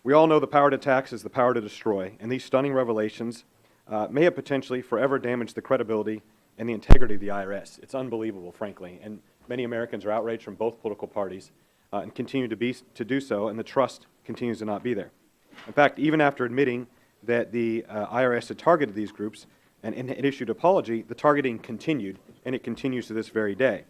We all know the power to tax is the power to destroy, and these stunning revelations may have potentially forever damaged the credibility and the integrity of the IRS. It's unbelievable, frankly, and many Americans are outraged from both political parties and continue to do so, and the trust continues to not be there. In fact, even after admitting that the IRS had targeted these groups and issued an apology, the targeting continued, and it continues to this very day.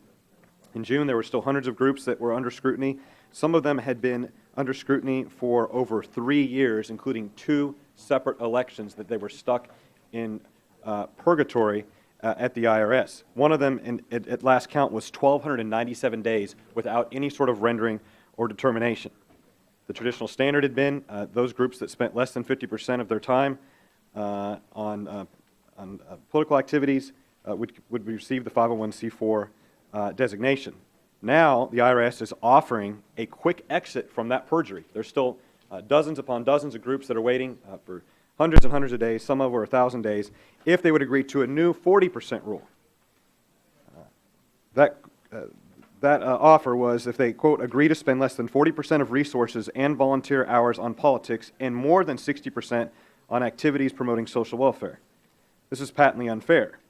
In June, there were still hundreds of groups that were under scrutiny. Some of them had been under scrutiny for over 3 years, including 2 separate elections that they were stuck in purgatory at the IRS. One of them, at last count, was 1,297 days without any sort of rendering or determination. The traditional standard had been those groups that spent less than 50% of their time on political activities would receive the 501c4 designation. Now, the IRS is offering a quick exit from that perjury. There's still dozens upon dozens of groups that are waiting for hundreds and hundreds of days, some over 1,000 days, if they would agree to a new 40% rule. That offer was if they, quote, agree to spend less than 40% of resources and volunteer hours on politics and more than 60% on activities promoting social welfare. This is patently unfair.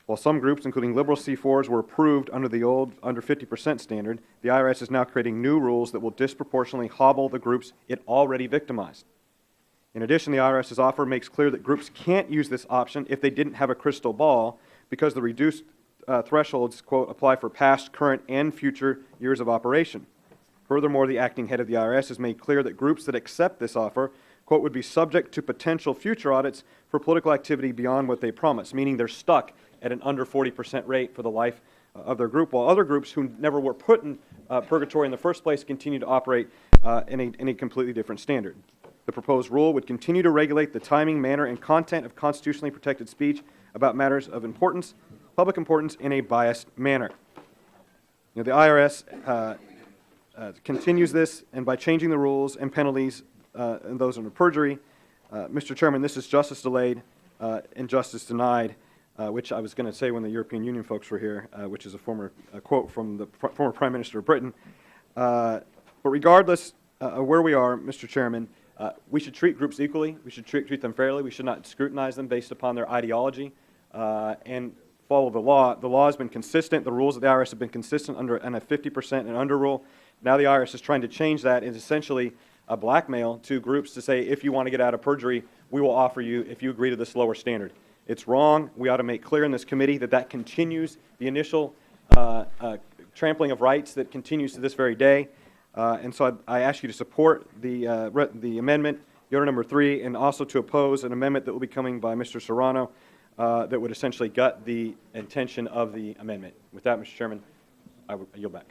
While some groups, including liberal C4s, were approved under the old under 50% standard, the IRS is now creating new rules that will disproportionately hobble the groups it already victimized. In addition, the IRS's offer makes clear that groups can't use this option if they didn't have a crystal ball, because the reduced thresholds, quote, apply for past, current, and future years of operation. Furthermore, the acting head of the IRS has made clear that groups that accept this offer, quote, would be subject to potential future audits for political activity beyond what they promised, meaning they're stuck at an under 40% rate for the life of their group, while other groups who never were put in purgatory in the first place continue to operate in a completely different standard. The proposed rule would continue to regulate the timing, manner, and content of constitutionally protected speech about matters of importance, public importance, in a biased manner. You know, the IRS continues this, and by changing the rules and penalties and those under perjury, Mr. Chairman, this is justice delayed and justice denied, which I was going to say when the European Union folks were here, which is a former quote from the former Prime Minister of Britain. But regardless of where we are, Mr. Chairman, we should treat groups equally. We should treat them fairly. We should not scrutinize them based upon their ideology and follow the law. The law has been consistent. The rules of the IRS have been consistent under a 50% and under rule. Now the IRS is trying to change that. It's essentially a blackmail to groups to say, if you want to get out of perjury, we will offer you if you agree to this lower standard. It's wrong. We ought to make clear in this committee that that continues the initial trampling of rights that continues to this very day. And so I ask you to support the amendment, Yoder number 3, and also to oppose an amendment that will be coming by Mr. Serrano that would essentially gut the intention of the amendment. With that, Mr. Chairman, I yield back.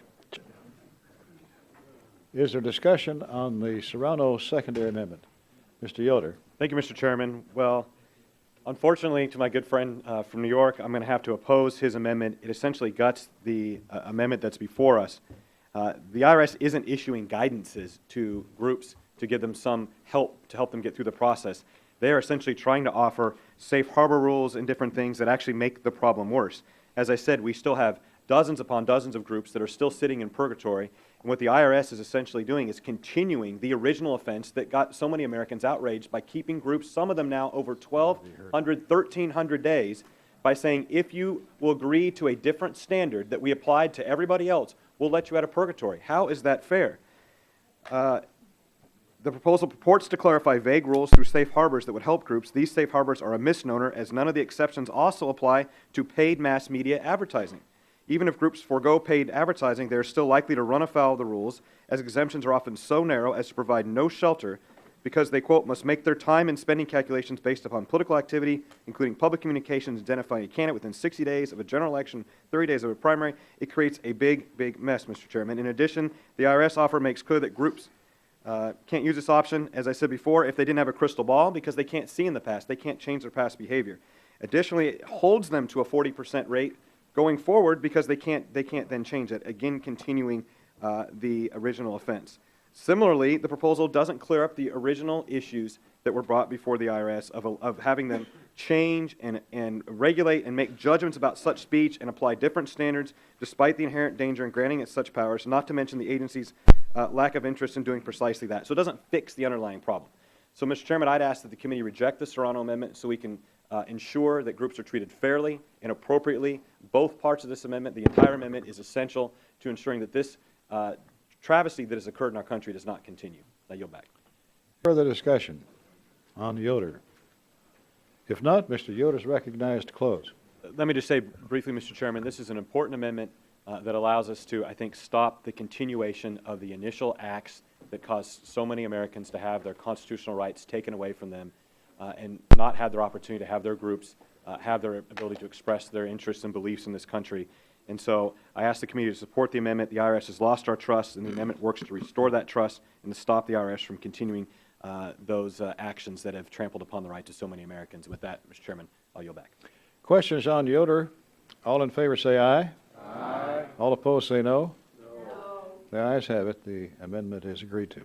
Is there discussion on the Serrano secondary amendment? Mr. Yoder. Thank you, Mr. Chairman. Well, unfortunately, to my good friend from New York, I'm going to have to oppose his amendment. It essentially guts the amendment that's before us. The IRS isn't issuing guidances to groups to give them some help to help them get through the process. They are essentially trying to offer safe harbor rules and different things that actually make the problem worse. As I said, we still have dozens upon dozens of groups that are still sitting in purgatory. And what the IRS is essentially doing is continuing the original offense that got so many Americans outraged by keeping groups, some of them now over 1,200, 1,300 days, by saying, if you will agree to a different standard that we applied to everybody else, we'll let you out of purgatory. How is that fair? The proposal purports to clarify vague rules through safe harbors that would help groups. These safe harbors are a misnomer, as none of the exceptions also apply to paid mass media advertising. Even if groups forego paid advertising, they are still likely to run afoul of the rules, as exemptions are often so narrow as to provide no shelter, because they, quote, must make their time and spending calculations based upon political activity, including public communications identifying a candidate within 60 days of a general election, 30 days of a primary. It creates a big, big mess, Mr. Chairman. In addition, the IRS offer makes clear that groups can't use this option, as I said before, if they didn't have a crystal ball, because they can't see in the past. They can't change their past behavior. Additionally, it holds them to a 40% rate going forward, because they can't then change it, again continuing the original offense. Similarly, the proposal doesn't clear up the original issues that were brought before the IRS of having them change and regulate and make judgments about such speech and apply different standards despite the inherent danger in granting it such powers, not to mention the agency's lack of interest in doing precisely that. So it doesn't fix the underlying problem. So, Mr. Chairman, I'd ask that the committee reject the Serrano amendment so we can ensure that groups are treated fairly and appropriately. Both parts of this amendment, the entire amendment, is essential to ensuring that this travesty that has occurred in our country does not continue. I yield back. Further discussion on Yoder? If not, Mr. Yoder is recognized to close. Let me just say briefly, Mr. Chairman, this is an important amendment that allows us to, I think, stop the continuation of the initial acts that caused so many Americans to have their constitutional rights taken away from them and not have their opportunity to have their groups have their ability to express their interests and beliefs in this country. And so I ask the committee to support the amendment. The IRS has lost our trust, and the amendment works to restore that trust and to stop the IRS from continuing those actions that have trampled upon the right to so many Americans. With that, Mr. Chairman, I'll yield back. Questions on Yoder? All in favor say aye. Aye. All opposed say no. No. The ayes have it. The amendment is agreed to.